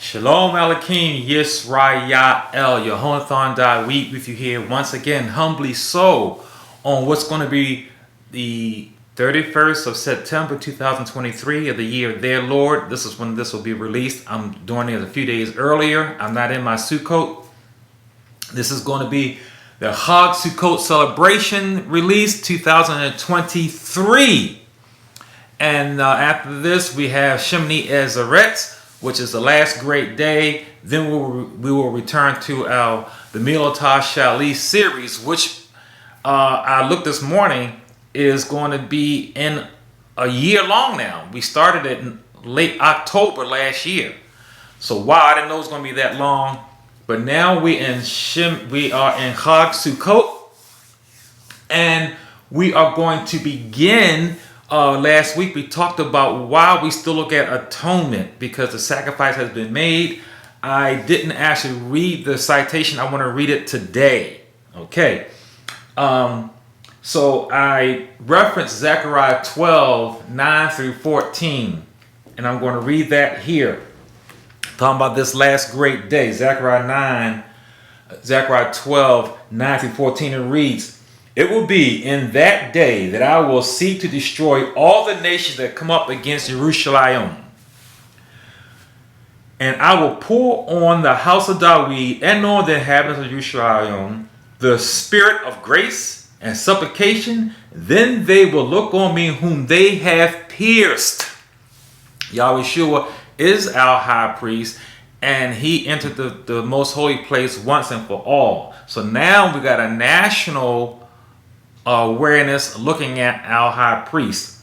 Shalom Aleichem Yisrael, Yehonathan Dawid with you here once again, humbly so, on what's going to be the 31st of September 2023 of the year of their Lord. This is when this will be released. I'm doing it a few days earlier. I'm not in my Sukkah. This is going to be the Khag Sukkot celebration release 2023. And after this, we have Shemini Ezeret, which is the last great day. Then we will return to the Milotah Shali series, which I looked this morning is going to be in a year long now. We started it in late October last year. So wow, I didn't know it was going to be that long. But now we are in Khag Sukkot, and we are going to begin. Last week we talked about why we still look at atonement, because the sacrifice has been made. I didn't actually read the citation. I want to read it today. Okay. So I referenced Zechariah 12, 9 through 14. And I'm going to read that here. Talking about this last great day. Zechariah 12, 9 through 14. It reads, "It will be in that day that I will seek to destroy all the nations that come up against Jerusalem. And I will pour on the house of David and on the inhabitants of Jerusalem the spirit of grace and supplication. Then they will look on me whom they have pierced." Yahweh is our high priest, and he entered the most holy place once and for all. So now we got a national awareness looking at our high priest.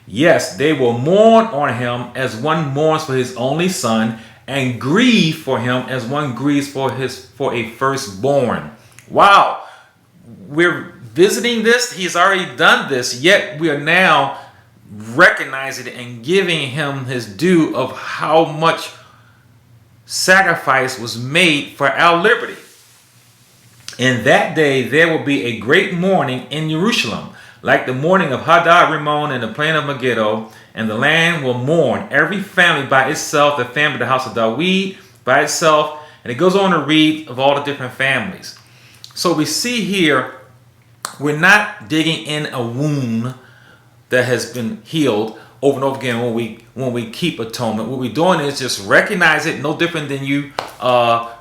Yes, they will mourn on him as one mourns for his only son, and grieve for him as one grieves for a firstborn. Wow, we're visiting this. He's already done this, yet we are now recognizing it and giving him his due of how much sacrifice was made for our liberty. "In that day there will be a great mourning in Jerusalem, like the mourning of Hadad Rimmon in the plain of Megiddo, and the land will mourn, every family by itself, the family of the house of David by itself." And it goes on to read of all the different families. So we see here, we're not digging in a wound that has been healed over and over again when we keep atonement. What we're doing is just recognize it, no different than you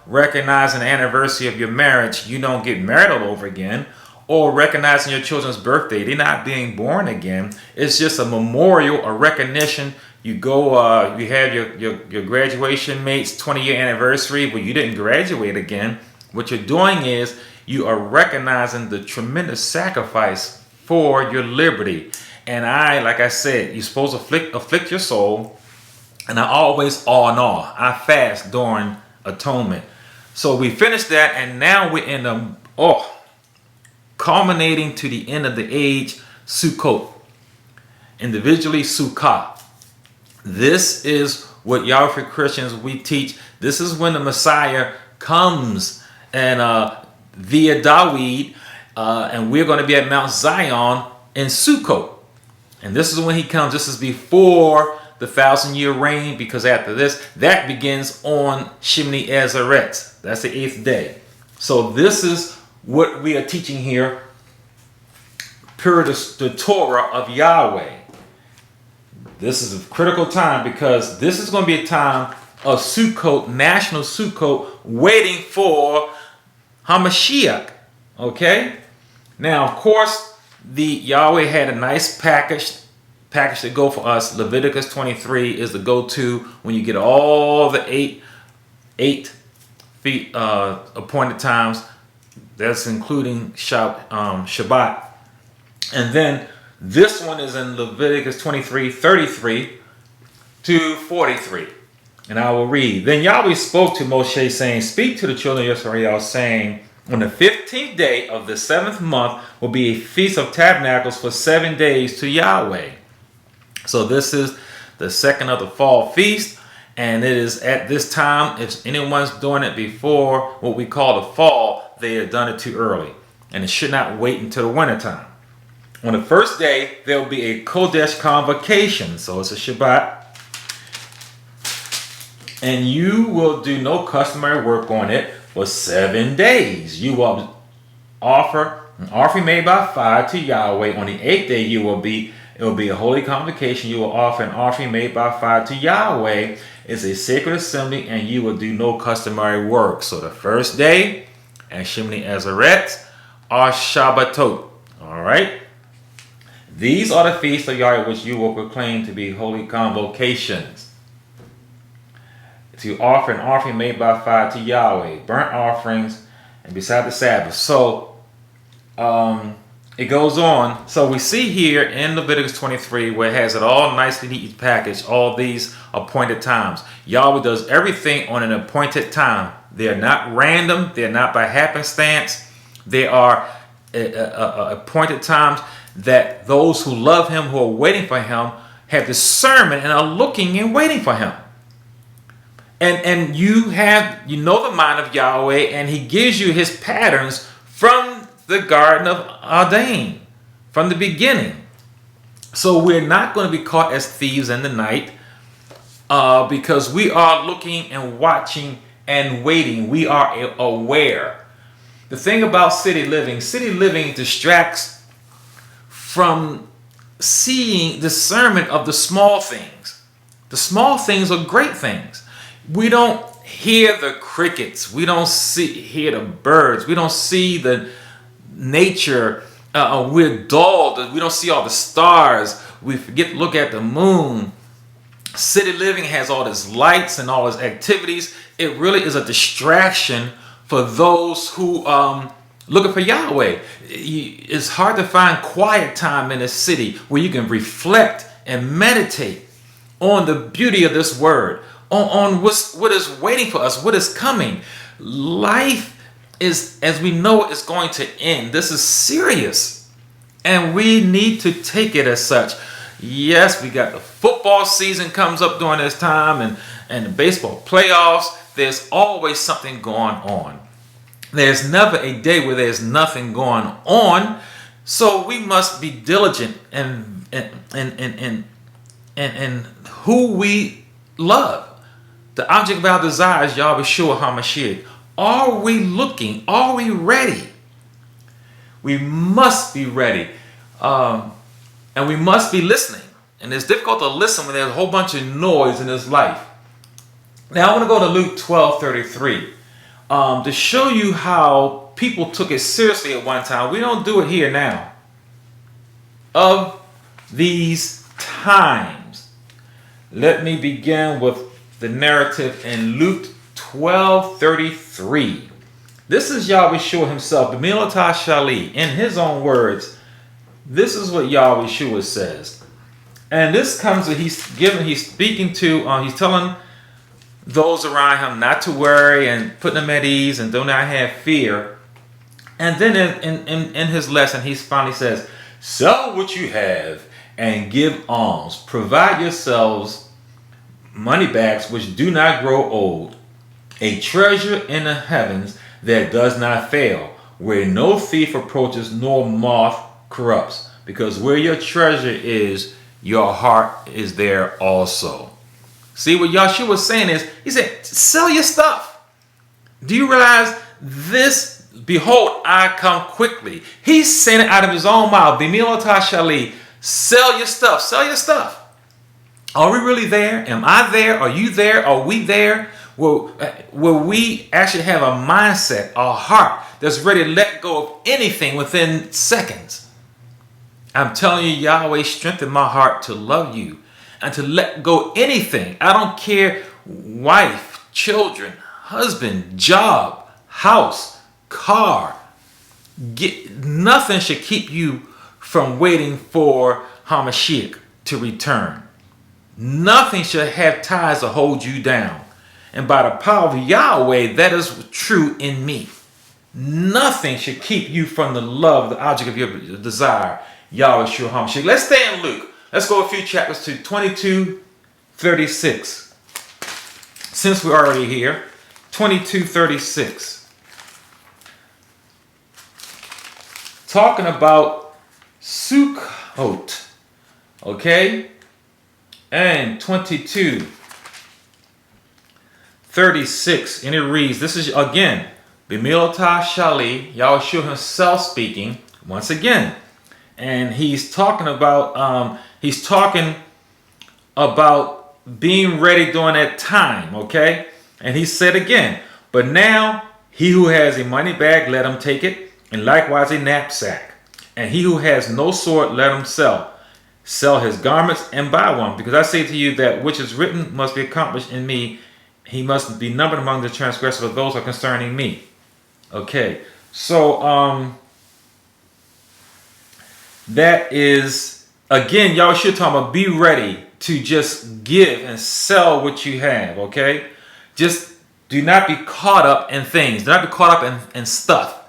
recognizing the anniversary of your marriage. You don't get married all over again, or recognizing your children's birthday. They're not being born again. It's just a memorial, a recognition. You go, you have your graduation mate's 20-year anniversary, but you didn't graduate again. What you're doing is you are recognizing the tremendous sacrifice for your liberty. And like I said, you're supposed to afflict your soul. And I always awe and awe. I fast during atonement. So we finished that, and now we're in culminating to the end of the age, Sukkot. Individually, Sukkah. This is what Yahweh Christians we teach. This is when the Messiah comes, and via David, and we're going to be at Mount Zion in Sukkot. And this is when he comes. This is before the 1,000-year reign, because after this, that begins on Shemini Ezeret. That's the 8th day. So this is what we are teaching here, per the Torah of Yahweh. This is a critical time, because this is going to be a time of Sukkot, national Sukkot, waiting for HaMashiach. Okay? Now, of course, the Yahweh had a nice package to go for us. Leviticus 23 is the go-to when you get all the eight appointed times. That's including Shabbat. And then this one is in Leviticus 23, 33 to 43. And I will read. "Then Yahweh spoke to Moshe, saying, Speak to the children of Israel, saying, On the 15th day of the 7th month will be a feast of tabernacles for 7 days to Yahweh." So this is the second of the fall feast, and it is at this time. If anyone's doing it before what we call the fall, they have done it too early, and it should not wait until the winter time. On the first day, there will be a Kodesh convocation, so it's a Shabbat. And you will do no customary work on it for 7 days. You will offer an offering made by fire to Yahweh. On the 8th day, it will be a holy convocation. You will offer an offering made by fire to Yahweh. It's a sacred assembly, and you will do no customary work. So the first day and Shemini Azeret are Shabbatot. All right. These are the feasts of Yahweh which you will proclaim to be holy convocations. To offer an offering made by fire to Yahweh, burnt offerings, and beside the Sabbath. So it goes on. So we see here in Leviticus 23 where it has it all nicely neat packaged, all these appointed times. Yahweh does everything on an appointed time. They are not random. They're not by happenstance. They are appointed times that those who love him, who are waiting for him, have discernment and are looking and waiting for him. And you know the mind of Yahweh, and he gives you his patterns from the Garden of Eden, from the beginning. So we're not going to be caught as thieves in the night because we are looking and watching and waiting. We are aware. The thing about city living distracts from seeing discernment of the small things. The small things are great things. We don't hear the crickets. We don't hear the birds. We don't see the nature. We're dulled. We don't see all the stars. We forget to look at the moon. City living has all these lights and all these activities. It really is a distraction for those who looking for Yahweh. It's hard to find quiet time in a city where you can reflect and meditate on the beauty of this word, on what is waiting for us, what is coming. Life is, as we know, is going to end. This is serious, and we need to take it as such. Yes, we got the football season comes up during this time, and the baseball playoffs. There's always something going on. There's never a day where there's nothing going on. So we must be diligent in who we love. The object of our desire is Yahweh HaMashiach. Are we looking? Are we ready? We must be ready. And we must be listening. And it's difficult to listen when there's a whole bunch of noise in this life. Now I want to go to Luke 12:33 to show you how people took it seriously at one time. We don't do it here now. Of these times, let me begin with the narrative in Luke 12:33. This is Yahweh himself, B'milotah Shali, in his own words. This is what Yahweh says. And this comes, he's speaking to, he's telling those around him not to worry and putting them at ease and do not have fear. And then in his lesson, he finally says, sell what you have and give alms. Provide yourselves money bags which do not grow old, a treasure in the heavens that does not fail, where no thief approaches nor moth corrupts. Because where your treasure is, your heart is there also. See, what Yahshua was saying is, he said, sell your stuff. Do you realize this? Behold, I come quickly. He's saying it out of his own mouth. B'milotah Shali. Sell your stuff. Sell your stuff. Are we really there? Am I there? Are you there? Are we there? Will we actually have a mindset, a heart that's ready to let go of anything within seconds? I'm telling you, Yahweh strengthened my heart to love you and to let go anything. I don't care, wife, children, husband, job, house, car. Nothing should keep you from waiting for Hamashiach to return. Nothing should have ties to hold you down. And by the power of Yahweh, that is true in me. Nothing should keep you from the love, the object of your desire, Yahweh HaMashiach. Let's stay in Luke. Let's go a few chapters to 22:36. Since we're already here, 22:36. Talking about Sukkot. Okay? And 22. 36, and it reads, this is again, Bimilata Shali, Yahushua himself speaking, once again. And he's talking about being ready during that time, okay? And he said again, but now he who has a money bag, let him take it, and likewise a knapsack. And he who has no sword, let him sell his garments and buy one. Because I say to you that which is written must be accomplished in me. He must be numbered among the transgressors, of those are concerning me. Okay, so that is, again, y'all should talk about be ready to just give and sell what you have, okay? Just do not be caught up in things. Do not be caught up in stuff,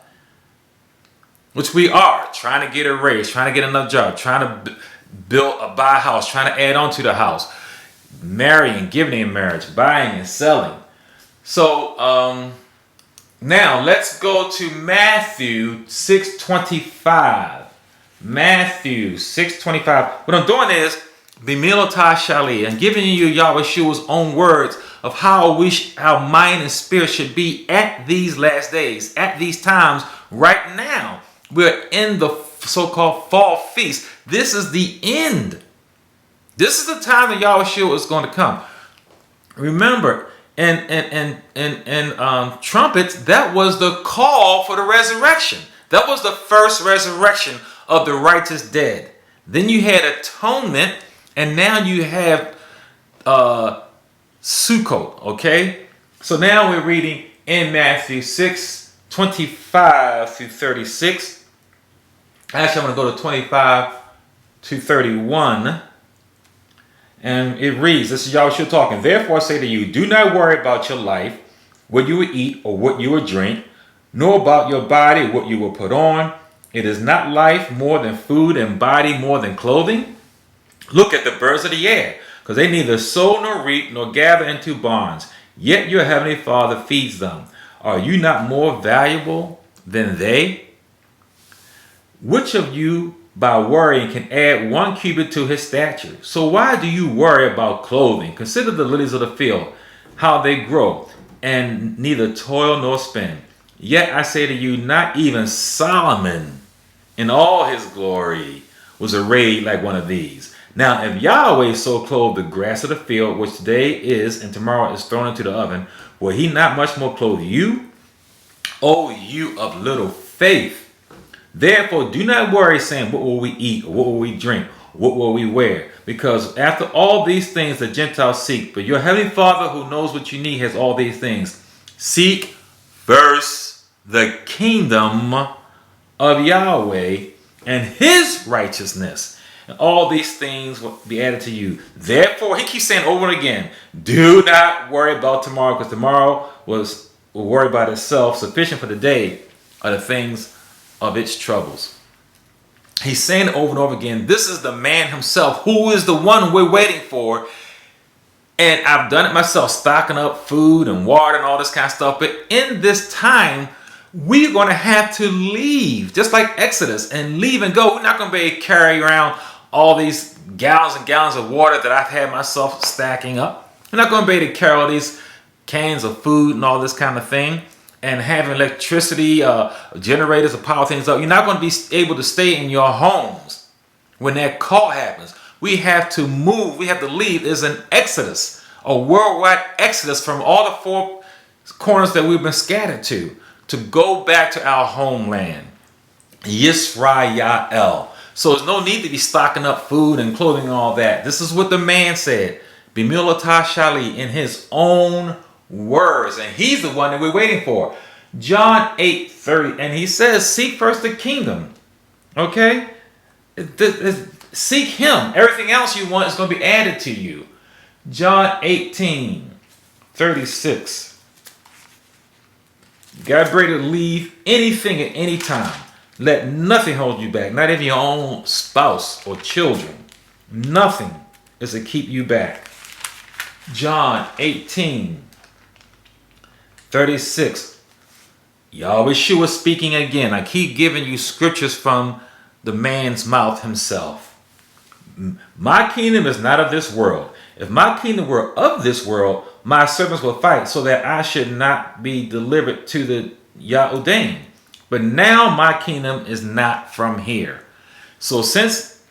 which we are, trying to get a raise, trying to get another job, trying to buy a house, trying to add on to the house, marrying, giving in marriage, buying and selling. So now let's go to Matthew 6:25. Matthew 6:25. What I'm doing is Bimilata Shali, and giving you Yahushua's own words of how our mind and spirit should be at these last days, at these times. Right now, we're in the so-called fall feast. This is the end. This is the time that Yahushua is going to come. Remember, and trumpets, that was the call for the resurrection. That was the first resurrection of the righteous dead. Then you had atonement, and now you have Sukkah, okay? So now we're reading in Matthew 6:25 through 36. Actually, I'm going to go to 25 to 31. And it reads, this is Yahushua talking. Therefore I say to you, do not worry about your life, what you will eat or what you will drink, nor about your body, what you will put on. It is not life more than food, and body more than clothing? Look at the birds of the air, because they neither sow nor reap nor gather into barns, yet your heavenly Father feeds them. Are you not more valuable than they? Which of you by worrying can add 1 cubit to his stature? So why do you worry about clothing? Consider the lilies of the field, how they grow, and neither toil nor spin. Yet I say to you, not even Solomon in all his glory was arrayed like one of these. Now, if Yahweh so clothed the grass of the field, which today is and tomorrow is thrown into the oven, will he not much more clothe you, O you of little faith? Therefore, do not worry, saying, what will we eat, or what will we drink, what will we wear? Because after all these things the Gentiles seek, but your heavenly Father who knows what you need has all these things. Seek first the kingdom of Yahweh and his righteousness, and all these things will be added to you. Therefore, he keeps saying over and again, do not worry about tomorrow, because tomorrow will worry about itself. Sufficient for the day are the things of its troubles. He's saying over and over again, this is the man himself, who is the one we're waiting for. And I've done it myself, stocking up food and water and all this kind of stuff. But in this time, we're going to have to leave, just like Exodus, and leave and go. We're not going to be able to carry around all these gallons and gallons of water that I've had myself stacking up. We're not going to be able to carry all these cans of food and all this kind of thing, and having electricity, generators to power things up. You're not going to be able to stay in your homes when that call happens. We have to move. We have to leave. There's an exodus, a worldwide exodus from all the 4 corners that we've been scattered to go back to our homeland, Yisrael. So there's no need to be stocking up food and clothing and all that. This is what the man said, Bimilata Shali, in his own words, and he's the one that we're waiting for. John 8:30, and he says, seek first the kingdom. Okay? Seek him. Everything else you want is going to be added to you. John 18:36. God ready to leave anything at any time. Let nothing hold you back, not even your own spouse or children. Nothing is to keep you back. John 18:36. Yahweh speaking again. I keep giving you scriptures from the man's mouth himself. My kingdom is not of this world. If my kingdom were of this world, my servants will fight, so that I should not be delivered to the Yahudim. But now my kingdom is not from here. So since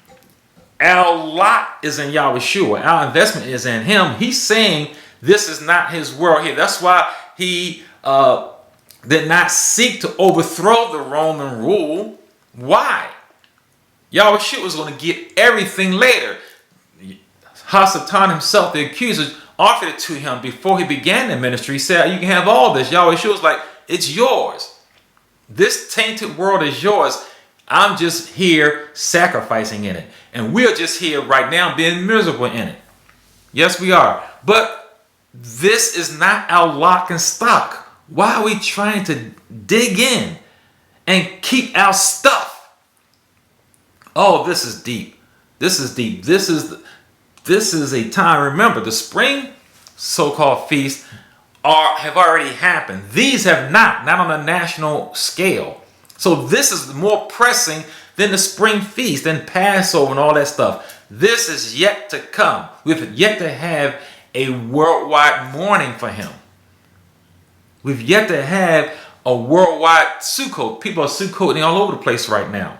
our lot is in Yahushua, our investment is in him, he's saying this is not his world here. That's why he did not seek to overthrow the Roman rule. Why? Yahushua was going to get everything later. Hasatan himself, the accuser, offered it to him before he began the ministry. He said, you can have all this. Yahushua was like, it's yours. This tainted world is yours. I'm just here sacrificing in it. And we're just here right now being miserable in it. Yes, we are. But this is not our lock and stock. Why are we trying to dig in and keep our stuff? Oh, this is deep. This is deep. This is a time. Remember, the spring so-called feasts have already happened. These have not on a national scale. So this is more pressing than the spring feast, than Passover and all that stuff. This is yet to come. We've yet to have a worldwide mourning for him. We've yet to have a worldwide Sukkah. People are Sukkoting all over the place right now.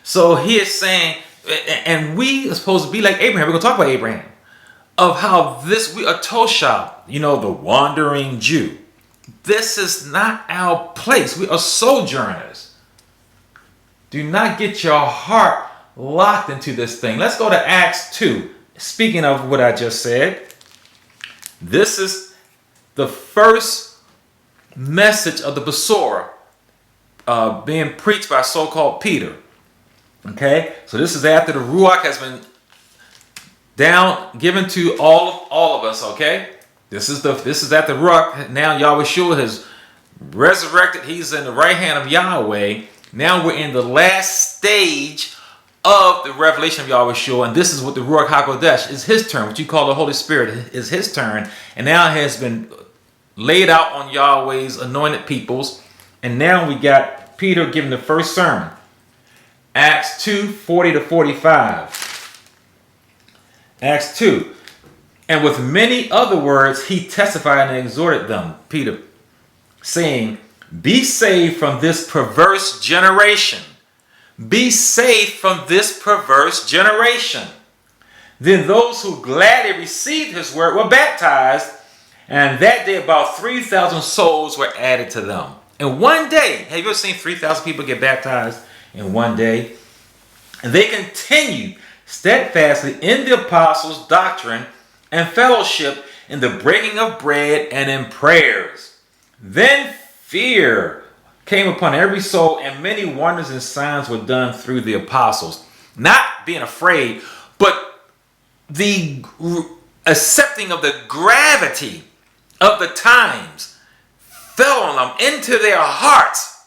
So he is saying, and we are supposed to be like Abraham. We're going to talk about Abraham. Of how we are Toshab, the wandering Jew. This is not our place. We are sojourners. Do not get your heart locked into this thing. Let's go to Acts 2. Speaking of what I just said, this is the first message of the Besorah being preached by so-called Peter. Okay, so this is after the Ruach has been given to all of us. Okay, this is after Ruach. Now Yahushua has resurrected. He's in the right hand of Yahweh. Now we're in the last stage of the revelation of Yahushua, and this is what the Ruach HaKodesh is his turn. What you call the Holy Spirit is his turn, and now has been laid out on Yahweh's anointed peoples. And now we got Peter giving the first sermon. Acts 2:40-45. Acts 2. And with many other words, he testified and exhorted them, Peter, saying, be saved from this perverse generation. Be saved from this perverse generation. Then those who gladly received his word were baptized, and that day about 3,000 souls were added to them. In one day, have you ever seen 3,000 people get baptized in one day? And they continued steadfastly in the apostles' doctrine and fellowship, in the breaking of bread and in prayers. Then fear came upon every soul, and many wonders and signs were done through the apostles. Not being afraid, but the accepting of the gravity of the times fell on them into their hearts.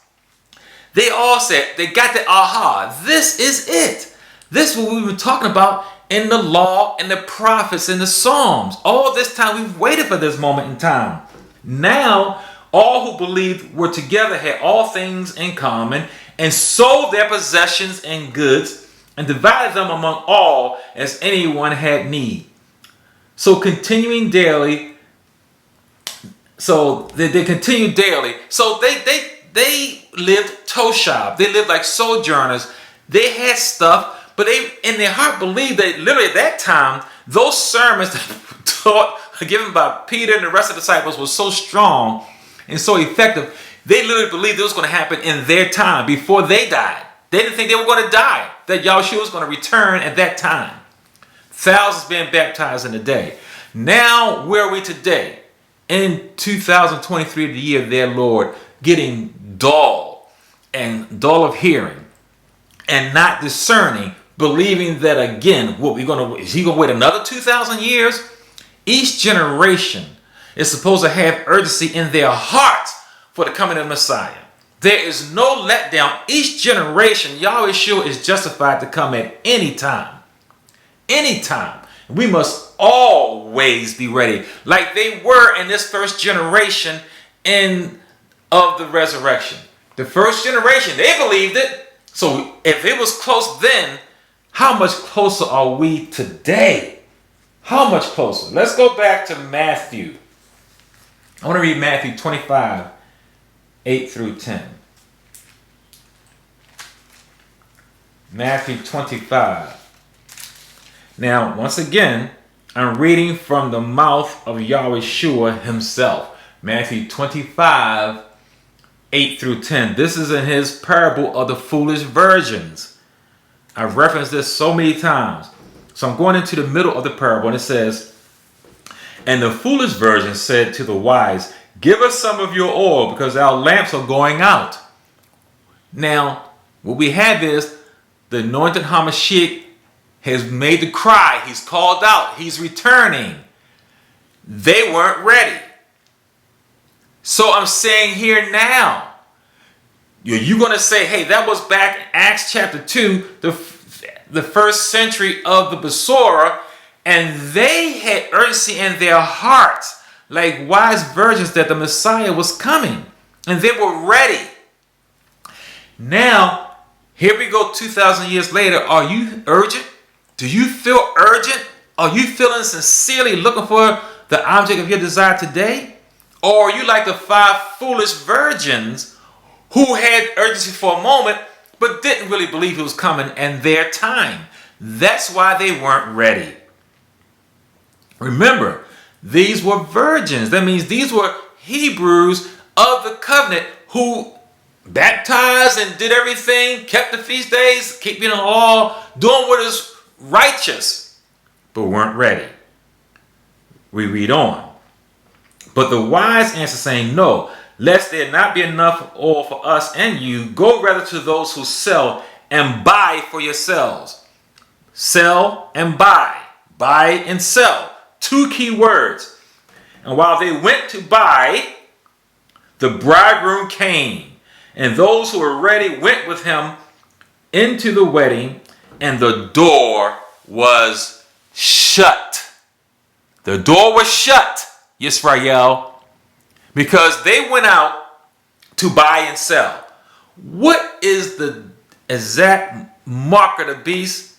They all said, they got the aha, this is it. This is what we were talking about in the law and the prophets and the Psalms. All this time we've waited for this moment in time. Now, all who believed were together, had all things in common, and sold their possessions and goods, and divided them among all as anyone had need. So continuing daily, so they continued daily. So they lived Toshab. They lived like sojourners. They had stuff, but they in their heart believed that literally at that time, those sermons taught, given by Peter and the rest of the disciples was so strong and so effective. They literally believed it was going to happen in their time before they died. They didn't think they were going to die, that Yahushua was going to return at that time. Thousands being baptized in a day. Now, where are we today? In 2023, the year of their Lord, getting dull of hearing and not discerning, believing that again, is he going to wait another 2,000 years? Each generation is supposed to have urgency in their hearts for the coming of the Messiah. There is no letdown. Each generation, Yahushua is justified to come at any time. Anytime. We must always be ready, like they were in this first generation of the resurrection. The first generation, they believed it. So if it was close then, how much closer are we today? How much closer? Let's go back to Matthew. I want to read Matthew 25, 8 through 10. Matthew 25. Now, once again, I'm reading from the mouth of Yahweh himself. Matthew 25, 8 through 10. This is in his parable of the foolish virgins. I've referenced this so many times. So I'm going into the middle of the parable, and it says, "And the foolish virgins said to the wise, 'Give us some of your oil, because our lamps are going out.'" Now, what we have is the anointed Hamashiach has made the cry. He's called out. He's returning. They weren't ready. So I'm saying here now, you're going to say, hey, that was back in Acts chapter 2, the first century of the Besorah, and they had urgency in their hearts, like wise virgins, that the Messiah was coming, and they were ready. Now, here we go 2,000 years later. Are you urgent? Do you feel urgent? Are you feeling sincerely looking for the object of your desire today? Or are you like the 5 foolish virgins who had urgency for a moment, but didn't really believe it was coming and their time? That's why they weren't ready. Remember, these were virgins. That means these were Hebrews of the covenant who baptized and did everything, kept the feast days, keeping the law, doing what is righteous, but weren't ready. We read on. "But the wise answer, saying, 'No, lest there not be enough oil for us and you, go rather to those who sell and buy for yourselves.'" Sell and buy. Buy and sell. 2 key words. "And while they went to buy, the bridegroom came, and those who were ready went with him into the wedding, and the door was shut." The door was shut, Yisrael, because they went out to buy and sell. What is the exact mark of the beast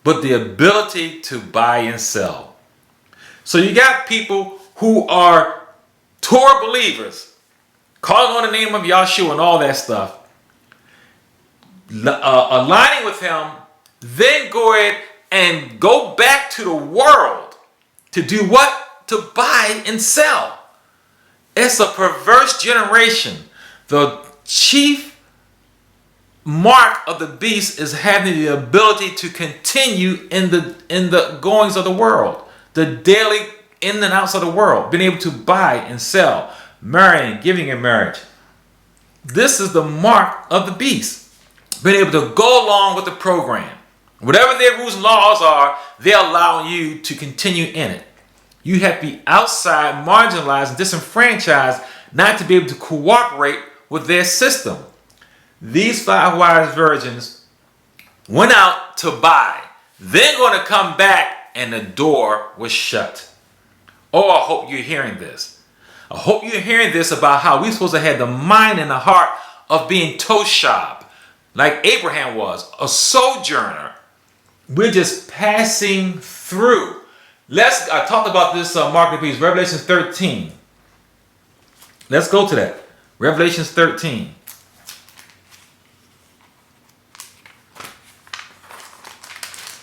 but the ability to buy and sell? So you got people who are Torah believers, calling on the name of Yahshua and all that stuff, aligning with him, then go ahead and go back to the world to do what? To buy and sell. It's a perverse generation. The chief mark of the beast is having the ability to continue in the goings of the world, the daily in and outs of the world, being able to buy and sell, marrying, giving in marriage. This is the mark of the beast, being able to go along with the program. Whatever their rules and laws are, they're allowing you to continue in it. You have to be outside, marginalized, and disenfranchised, not to be able to cooperate with their system. These 5 wise virgins went out to buy. They're going to come back, and the door was shut. Oh, I hope you're hearing this. I hope you're hearing this about how we're supposed to have the mind and the heart of being Toshab, like Abraham was, a sojourner. We're just passing through. I talked about this mark of the beast, Revelation 13. Let's go to that. Revelation 13.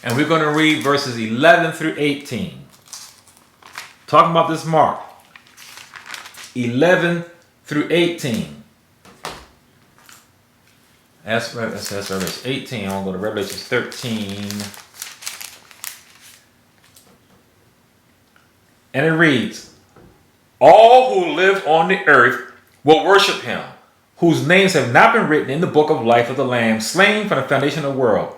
And we're going to read verses 11 through 18. Talking about this mark. 11 through 18. That's Revelation 18. I'm going to go to Revelation 13. And it reads, "All who live on the earth will worship him, whose names have not been written in the book of life of the Lamb, slain from the foundation of the world.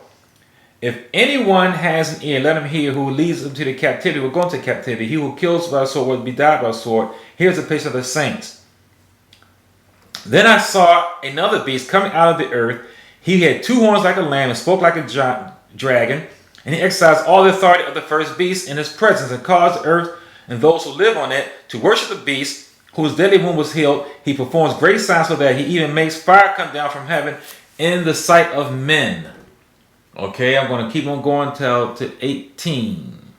If anyone has an ear, let him hear. Who leads them to the captivity will go into captivity. He who kills by the sword will be died by the sword. Here's the place of the saints. Then I saw another beast coming out of the earth. He had 2 horns like a lamb and spoke like a dragon. And he exercised all the authority of the first beast in his presence, and caused the earth and those who live on it to worship the beast, whose deadly wound was healed. He performs great signs, so that he even makes fire come down from heaven in the sight of men." Okay, I'm going to keep on going to 18.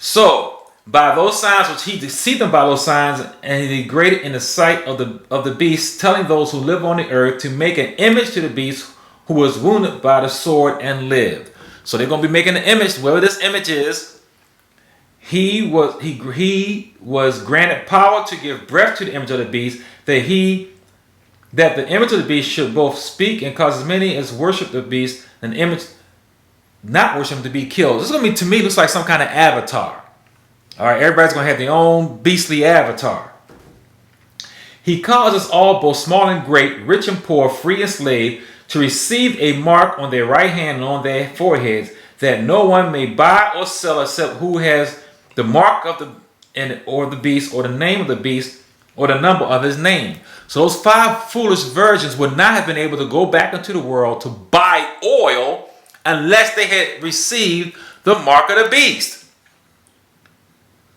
So, by those signs which he deceived them by those signs, and he degraded in the sight of the beast, telling those who live on the earth to make an image to the beast who was wounded by the sword and lived. So they're going to be making an image, whoever this image is. He was granted power to give breath to the image of the beast, that the image of the beast should both speak and cause as many as worship the beast, and the image not worship him to be killed. This is going to be, to me, looks like some kind of avatar. All right, everybody's going to have their own beastly avatar. He caused us all, both small and great, rich and poor, free and slave, to receive a mark on their right hand and on their foreheads, that no one may buy or sell except who has the mark of or the beast, or the name of the beast, or the number of his name. So those 5 foolish virgins would not have been able to go back into the world to buy oil unless they had received the mark of the beast.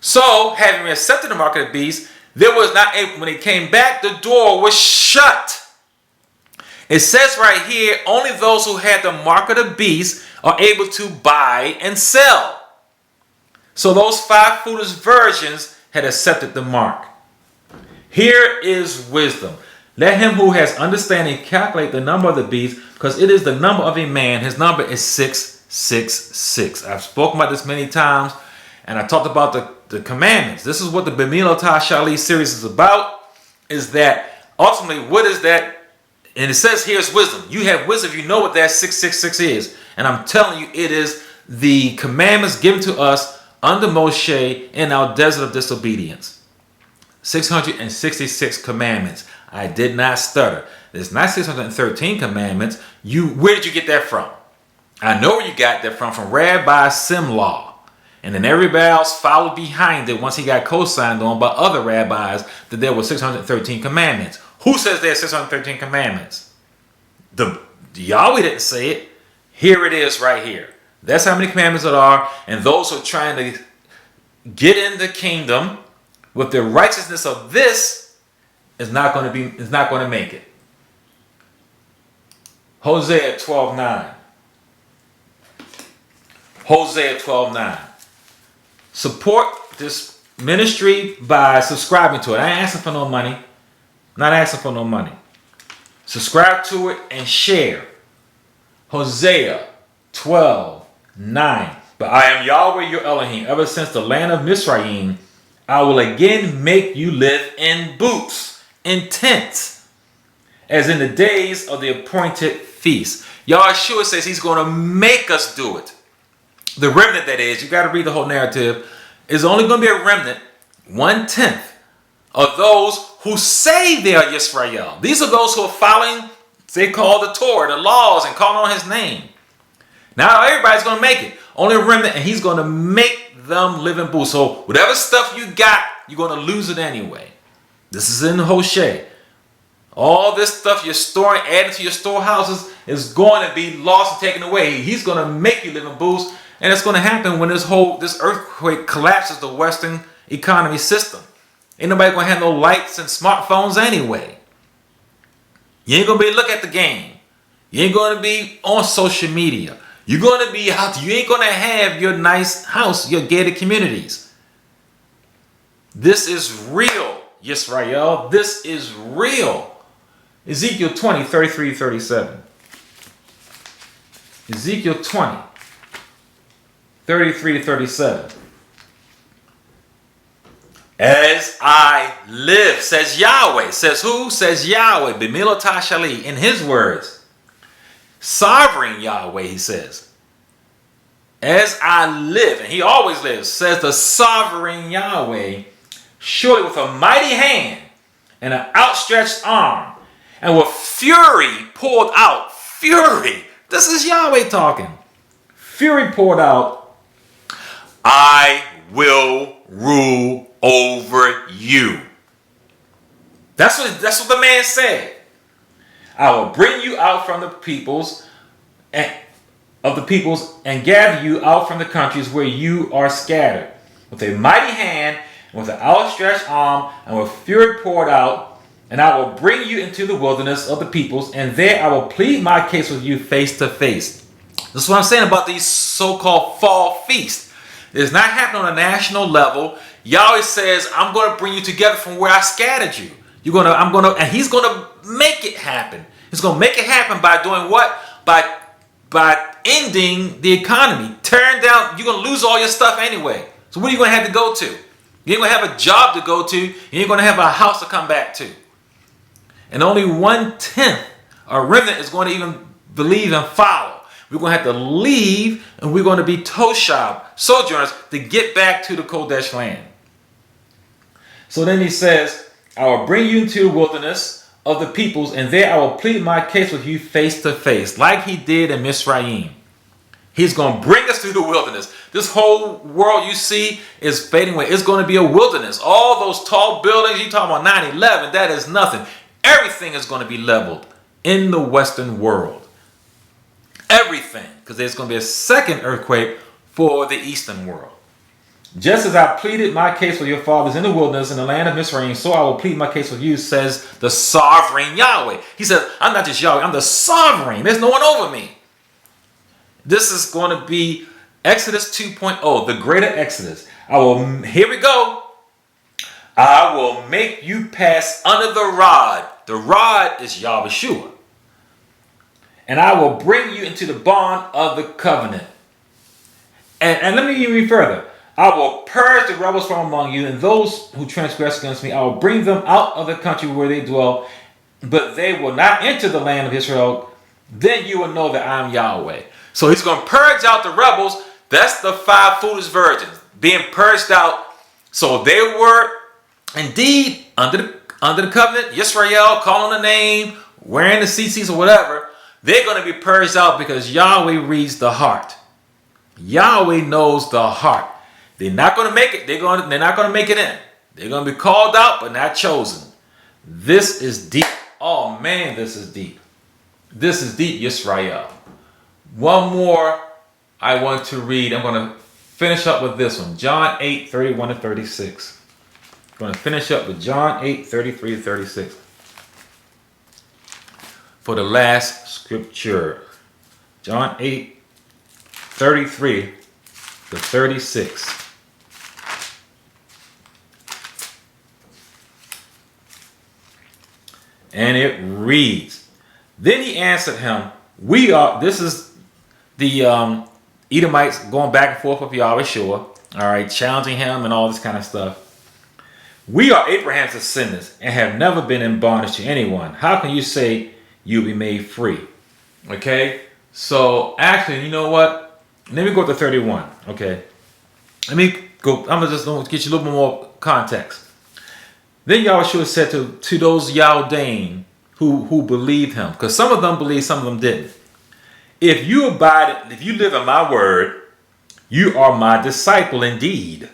So, having accepted the mark of the beast, there was not able, when they came back, the door was shut. It says right here, only those who had the mark of the beast are able to buy and sell. So those 5 foolish virgins had accepted the mark. Here is wisdom. Let him who has understanding calculate the number of the beast, because it is the number of a man. His number is 666. I've spoken about this many times, and I talked about the commandments. This is what the B'milotah Shali series is about, is that ultimately, what is that? And it says here's wisdom. You have wisdom, you know what that 666 is. And I'm telling you, it is the commandments given to us under Moshe in our desert of disobedience. 666 commandments. I did not stutter. There's not 613 commandments. Where did you get that from? I know where you got that from Rabbi Simlaw. And then everybody else followed behind it once he got co-signed on by other rabbis that there were 613 commandments. Who says there are 613 commandments? The Yahweh didn't say it. Here it is right here. That's how many commandments there are. And those who are trying to get in the kingdom with the righteousness of this is not going to make it. Hosea 12:9. Hosea 12:9. Support this ministry by subscribing to it. I ain't asking for no money. Not asking for no money. Subscribe to it and share. Hosea 12:9. But I am Yahweh your Elohim. Ever since the land of Mizraim, I will again make you live in booths, in tents, as in the days of the appointed feast. Yahshua says he's going to make us do it. The remnant, that is, you got to read the whole narrative, is only going to be a remnant, 1/10 of those who say they are Yisrael. These are those who are following, they call the Torah, the laws, and calling on his name. Now everybody's going to make it. Only a remnant, and he's going to make them live in booths. So whatever stuff you got, you're going to lose it anyway. This is in Hosea. All this stuff you're storing, adding to your storehouses, is going to be lost and taken away. He's going to make you live in booths, and it's going to happen when this earthquake collapses the Western economy system. Ain't nobody going to have no lights and smartphones anyway. You ain't going to be look at the game. You ain't going to be on social media. You're going to be out. You ain't going to have your nice house, your gated communities. This is real, Yisrael. This is real. Ezekiel 20, 33, 37. Ezekiel 20, 33 to 37. As I live, says Yahweh. Says who? Says Yahweh. B'milotah shali. In his words. Sovereign Yahweh, he says. As I live, and he always lives, says the sovereign Yahweh, surely with a mighty hand and an outstretched arm, and with fury poured out. Fury. This is Yahweh talking. Fury poured out. I will rule over you. That's what the man said. I will bring you out from the peoples and gather you out from the countries where you are scattered, with a mighty hand and with an outstretched arm and with fury poured out, and I will bring you into the wilderness of the peoples, and there I will plead my case with you face to face. This is what I'm saying about these so-called fall feasts. It's not happening on a national level. Yahweh says, I'm going to bring you together from where I scattered you. And he's going to make it happen. He's going to make it happen by doing what? By ending the economy. Tearing down, you're going to lose all your stuff anyway. So what are you going to have to go to? You ain't going to have a job to go to. You ain't going to have a house to come back to. And only 1/10, a remnant, is going to even believe and follow. We're going to have to leave, and we're going to be Toshab, sojourners, to get back to the Kodesh land. So then he says, I will bring you into the wilderness of the peoples, and there I will plead my case with you face to face, like he did in Mizraim. He's going to bring us through the wilderness. This whole world you see is fading away. It's going to be a wilderness. All those tall buildings, you talking about 9/11, that is nothing. Everything is going to be leveled in the Western world. Everything. Because there's going to be a second earthquake for the Eastern world. Just as I pleaded my case with your fathers in the wilderness in the land of Mizraim, so I will plead my case with you, says the sovereign Yahweh. He says, I'm not just Yahweh, I'm the sovereign. There's no one over me. This is going to be Exodus 2.0, the greater Exodus. Here we go. I will make you pass under the rod. The rod is Yahweh. And I will bring you into the bond of the covenant. And let me even read further. I will purge the rebels from among you, and those who transgress against me, I will bring them out of the country where they dwell, but they will not enter the land of Israel. Then you will know that I am Yahweh. So he's going to purge out the rebels. That's the 5 foolish virgins being purged out. So they were indeed under the covenant, Yisrael, calling the name, wearing the tzitzis or whatever. They're going to be purged out because Yahweh reads the heart. Yahweh knows the heart. They're not going to make it. They're not going to make it in. They're going to be called out, but not chosen. This is deep. Oh man, this is deep. This is deep, Yisrael. One more I want to read. I'm going to finish up with this one. John 8:31-36. I'm going to finish up with John 8:33-36. For the last scripture. John 8:33-36. And it reads, Then he answered him, this is the Edomites going back and forth with Yahweh Shua, all right, challenging him and all this kind of stuff. We are Abraham's descendants and have never been in bondage to anyone. How can you say you'll be made free? Okay, so actually, you know what? Let me go to 31, okay? Let me go, I'm going to just get you a little bit more context. Then Yahweh said to those Yaldain who believed him, because some of them believed, some of them didn't. If you live in my word, you are my disciple indeed.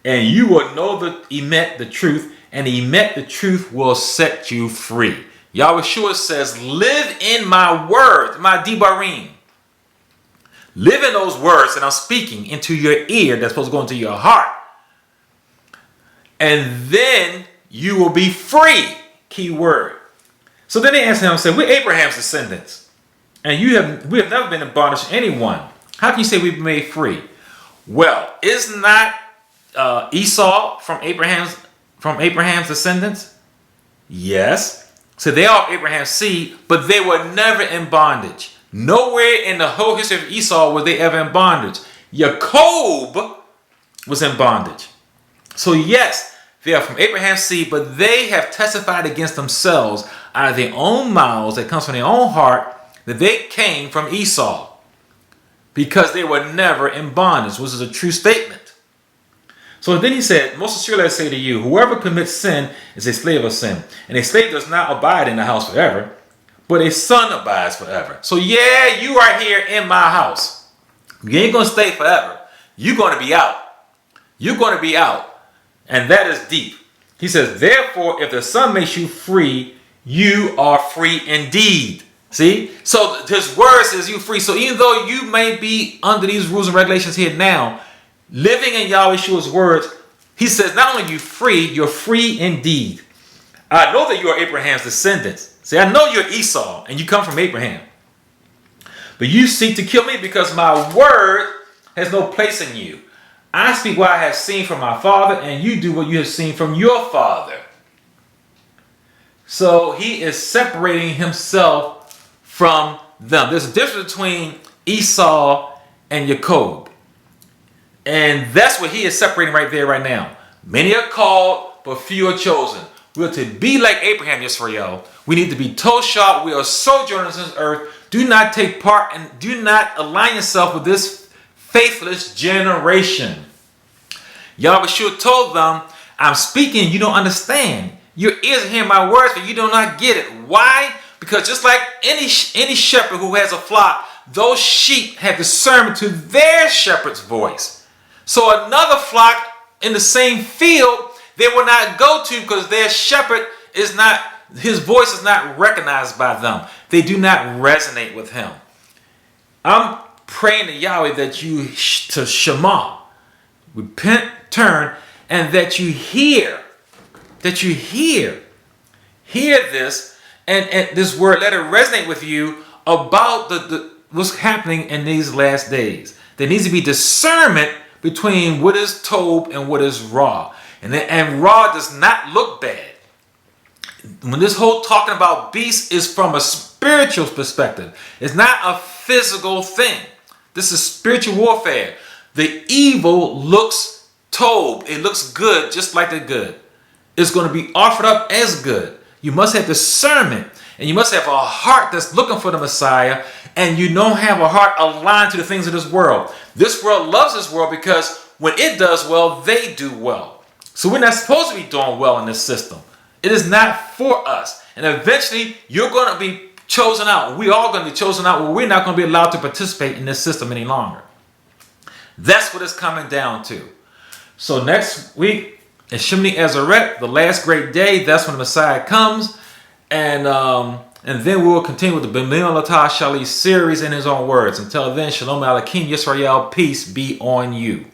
And you will know the truth, and the truth will set you free. Yahweh says, live in my word, my dibarim. Live in those words that I'm speaking into your ear that's supposed to go into your heart. And then you will be free. Key word. So then they answered him and said, we're Abraham's descendants. And we have never been in bondage to anyone. How can you say we've been made free? Well, is not Esau from Abraham's descendants? Yes. So they are Abraham's seed, but they were never in bondage. Nowhere in the whole history of Esau were they ever in bondage. Jacob was in bondage. So yes, they are from Abraham's seed, but they have testified against themselves out of their own mouths, that comes from their own heart, that they came from Esau. Because they were never in bondage, which is a true statement. So then he said, most assuredly I say to you, whoever commits sin is a slave of sin. And a slave does not abide in the house forever, but a son abides forever. So yeah, you are here in my house. You ain't going to stay forever. You're going to be out. You're going to be out. And that is deep. He says, therefore, if the Son makes you free, you are free indeed. See? So his word says you free. So even though you may be under these rules and regulations here now, living in Yahweh Shua's words, he says not only are you free, you're free indeed. I know that you are Abraham's descendants. See, I know you're Esau and you come from Abraham. But you seek to kill me because my word has no place in you. I speak what I have seen from my father, and you do what you have seen from your father. So he is separating himself from them. There's a difference between Esau and Jacob. And that's what he is separating right there, right now. Many are called, but few are chosen. We are to be like Abraham, Yisrael. We need to be toe sharp. We are sojourners on this earth. Do not take part and do not align yourself with this faithless generation. Yahweh Shua told them, I'm speaking, you don't understand. Your ears are hearing my words, but you do not get it. Why? Because just like any shepherd who has a flock, those sheep have discernment to their shepherd's voice. So another flock in the same field, they will not go to because their shepherd is not, his voice is not recognized by them. They do not resonate with him. I'm praying to Yahweh that you to Shema, repent, turn, and that you hear this, and this word, let it resonate with you about the what's happening in these last days. There needs to be discernment between what is told and what is raw. And raw does not look bad. When this whole talking about beast is from a spiritual perspective, it's not a physical thing. This is spiritual warfare. The evil looks told. It looks good, just like the good. It's going to be offered up as good. You must have discernment, and you must have a heart that's looking for the Messiah, and you don't have a heart aligned to the things of this world. This world loves this world because when it does well, they do well. So we're not supposed to be doing well in this system. It is not for us. And eventually, you're going to be chosen out. We all going to be chosen out where we're not going to be allowed to participate in this system any longer. That's what it's coming down to. So next week, in Shemini Azeret, the last great day, that's when the Messiah comes. And then we will continue with the B'mil Latah Shali series in his own words. Until then, Shalom Aleichem Yisrael, peace be on you.